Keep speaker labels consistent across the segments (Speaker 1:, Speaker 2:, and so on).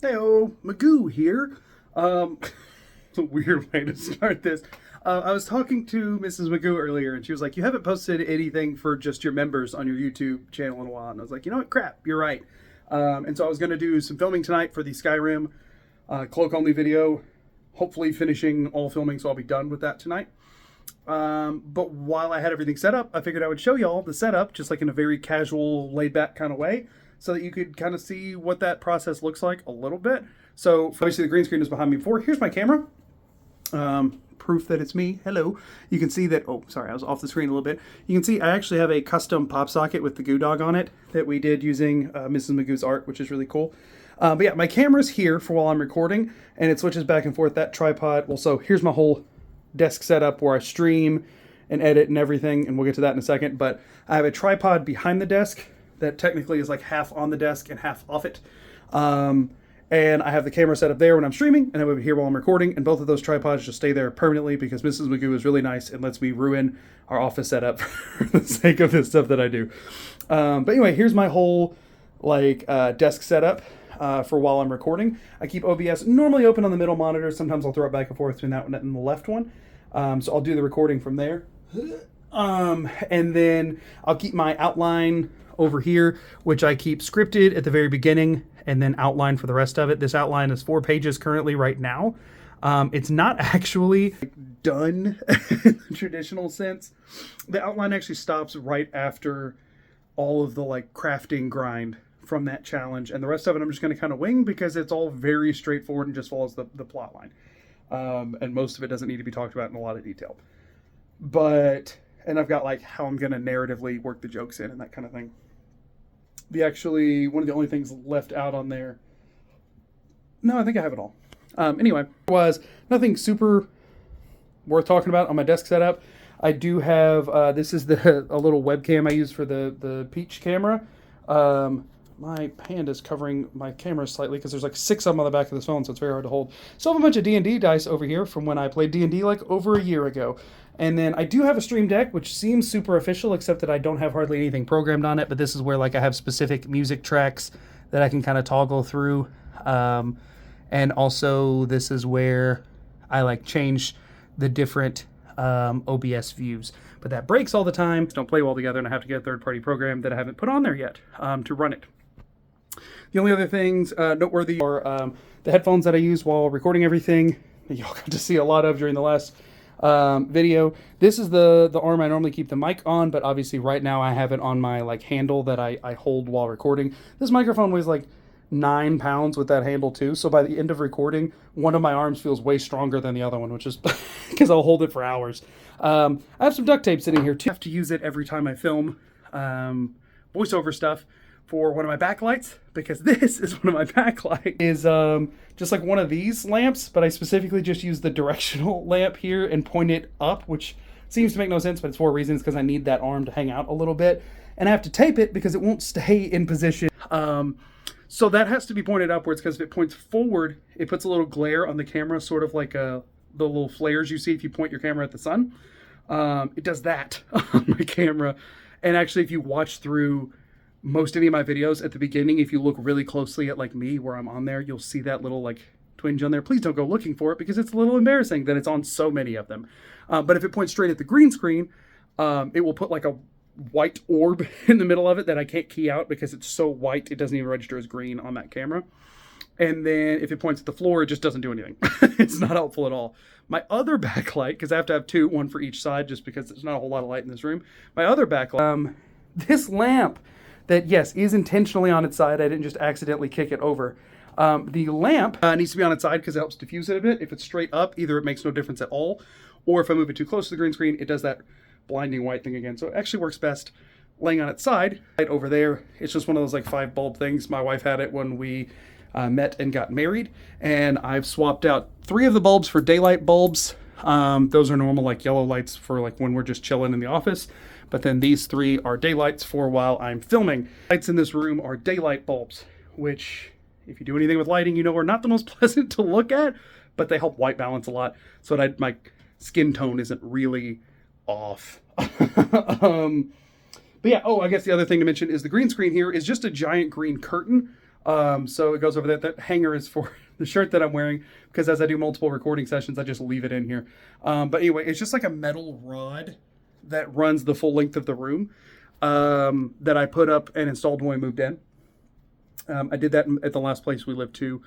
Speaker 1: Heyo, Magoo here. It's a weird way to start this. I was talking to Mrs. Magoo earlier, and she was like, "You haven't posted anything for just your members on your YouTube channel in a while." And I was like, "You know what? Crap, you're right." And so I was going to do some filming tonight for the Skyrim cloak-only video. Hopefully finishing all filming, so I'll be done with that tonight. But while I had everything set up, I figured I would show y'all the setup, just like in a very casual, laid-back kind of way, so that you could kind of see what that process looks like a little bit. So obviously the green screen is behind me before. Here's my camera. Proof that it's me. Hello. You can see that, oh, sorry, I was off the screen a little bit. You can see I actually have a custom pop socket with the Goo Dog on it that we did using Mrs. Magoo's art, which is really cool. But yeah, my camera's here for while I'm recording, and it switches back and forth. That tripod. Well, so here's my whole desk setup where I stream and edit and everything, and we'll get to that in a second. But I have a tripod behind the desk that technically is like half on the desk and half off it. And I have the camera set up there when I'm streaming, and I'm over here while I'm recording, and both of those tripods just stay there permanently because Mrs. Magoo is really nice and lets me ruin our office setup for the sake of this stuff that I do. But anyway, here's my whole desk setup for while I'm recording. I keep OBS normally open on the middle monitor. Sometimes I'll throw it back and forth between that one and the left one. So I'll do the recording from there. And then I'll keep my outline over here, which I keep scripted at the very beginning and then outline for the rest of it. This outline is 4 pages currently right now. It's not actually done in the traditional sense. The outline actually stops right after all of the crafting grind from that challenge, and the rest of it I'm just going to kind of wing because it's all very straightforward and just follows the plot line. And most of it doesn't need to be talked about in a lot of detail. And I've got how I'm going to narratively work the jokes in and that kind of thing. One of the only things left out on there, no, I think I have it all. Anyway, was nothing super worth talking about on my desk setup. I do have, this is a little webcam I use for the Peach camera. My hand is covering my camera slightly because there's 6 of them on the back of this phone, so it's very hard to hold. So I have a bunch of D&D dice over here from when I played D&D over a year ago. And then I do have a Stream Deck, which seems super official, except that I don't have hardly anything programmed on it, but this is where I have specific music tracks that I can kind of toggle through. And also this is where I change the different OBS views. But that breaks all the time. Don't play well together, and I have to get a third-party program that I haven't put on there yet to run it. The only other things noteworthy are the headphones that I use while recording everything that y'all got to see a lot of during the last video. This is the arm I normally keep the mic on, but obviously right now I have it on my handle that I hold while recording. This microphone weighs 9 pounds with that handle too, so by the end of recording, one of my arms feels way stronger than the other one, which is because I'll hold it for hours. I have some duct tape sitting here too. I have to use it every time I film voiceover stuff for one of my backlights, because this is one of my backlights. Is just one of these lamps, but I specifically just use the directional lamp here and point it up, which seems to make no sense, but it's for reasons, because I need that arm to hang out a little bit, and I have to tape it because it won't stay in position. So that has to be pointed upwards, because if it points forward, it puts a little glare on the camera, sort of like the little flares you see if you point your camera at the sun. It does that on my camera, and actually if you watch through most any of my videos at the beginning, if you look really closely at me where I'm on there, you'll see that little twinge on there. Please don't go looking for it because it's a little embarrassing that it's on so many of them. But if it points straight at the green screen, it will put a white orb in the middle of it that I can't key out because it's so white it doesn't even register as green on that camera. And then if it points at the floor, it just doesn't do anything. It's not helpful at all. My other backlight, because I have to have 2, one for each side just because there's not a whole lot of light in this room. My other backlight, this lamp that, yes, is intentionally on its side. I didn't just accidentally kick it over. The lamp needs to be on its side because it helps diffuse it a bit. If it's straight up, either it makes no difference at all, or if I move it too close to the green screen, it does that blinding white thing again. So it actually works best laying on its side. Right over there, it's just one of those 5 bulb things. My wife had it when we met and got married, and I've swapped out 3 of the bulbs for daylight bulbs. Those are normal yellow lights for when we're just chilling in the office. But then these 3 are daylights for while I'm filming. Lights in this room are daylight bulbs, which, if you do anything with lighting, are not the most pleasant to look at, but they help white balance a lot so that my skin tone isn't really off. But yeah, I guess the other thing to mention is the green screen here is just a giant green curtain. So it goes over there. That hanger is for the shirt that I'm wearing, because as I do multiple recording sessions, I just leave it in here. But anyway, it's just like a metal rod that runs the full length of the room, that I put up and installed when we moved in. I did that at the last place we lived too,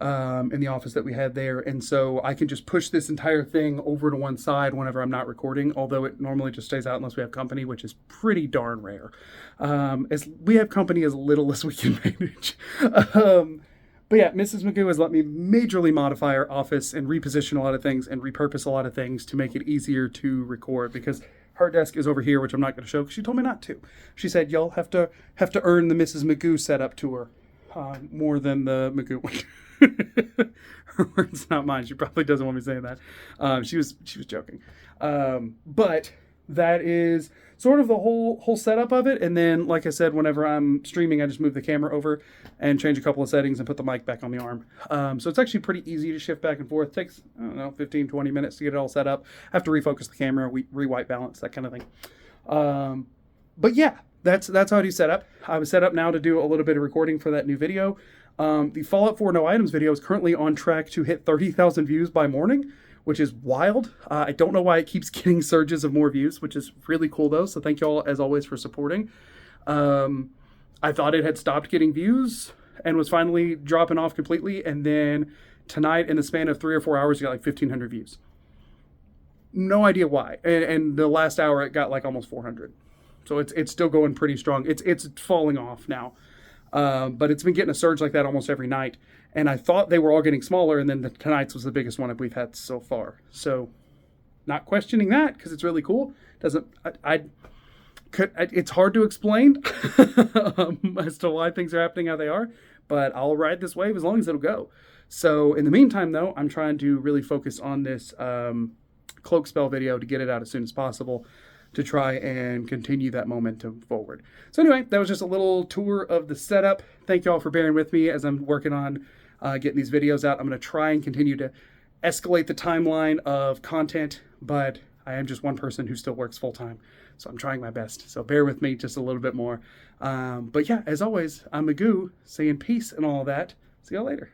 Speaker 1: in the office that we had there. And so I can just push this entire thing over to one side whenever I'm not recording, although it normally just stays out unless we have company, which is pretty darn rare. As we have company as little as we can manage. But yeah, Mrs. Magoo has let me majorly modify our office and reposition a lot of things and repurpose a lot of things to make it easier to record, because her desk is over here, which I'm not going to show because she told me not to. She said, y'all have to earn the Mrs. Magoo setup tour, more than the Magoo one. Her words, not mine. She probably doesn't want me saying that. She was joking. But that is sort of the whole setup of it. And then, like I said, whenever I'm streaming, I just move the camera over and change a couple of settings and put the mic back on the arm. So it's actually pretty easy to shift back and forth. It takes, I don't know, 15, 20 minutes to get it all set up. I have to refocus the camera, re-white balance, that kind of thing. But yeah, that's how I do setup. I was set up now to do a little bit of recording for that new video. The Fallout 4 No Items video is currently on track to hit 30,000 views by morning, which is wild. I don't know why it keeps getting surges of more views, which is really cool though. So thank you all as always for supporting. I thought it had stopped getting views and was finally dropping off completely. And then tonight, in the span of 3 or 4 hours, you got like 1,500 views. No idea why. And the last hour it got like almost 400. So it's still going pretty strong. It's falling off now. But it's been getting a surge like that almost every night. And I thought they were all getting smaller, and then tonight's was the biggest one we've had so far. So not questioning that, because it's really cool. It's hard to explain as to why things are happening how they are, but I'll ride this wave as long as it'll go. So in the meantime, though, I'm trying to really focus on this cloak spell video to get it out as soon as possible, to try and continue that momentum forward. So anyway, that was just a little tour of the setup. Thank you all for bearing with me as I'm working on getting these videos out. I'm going to try and continue to escalate the timeline of content, but I am just one person who still works full-time, so I'm trying my best. So bear with me just a little bit more. But yeah, as always, I'm Magoo, saying peace and all that. See y'all later.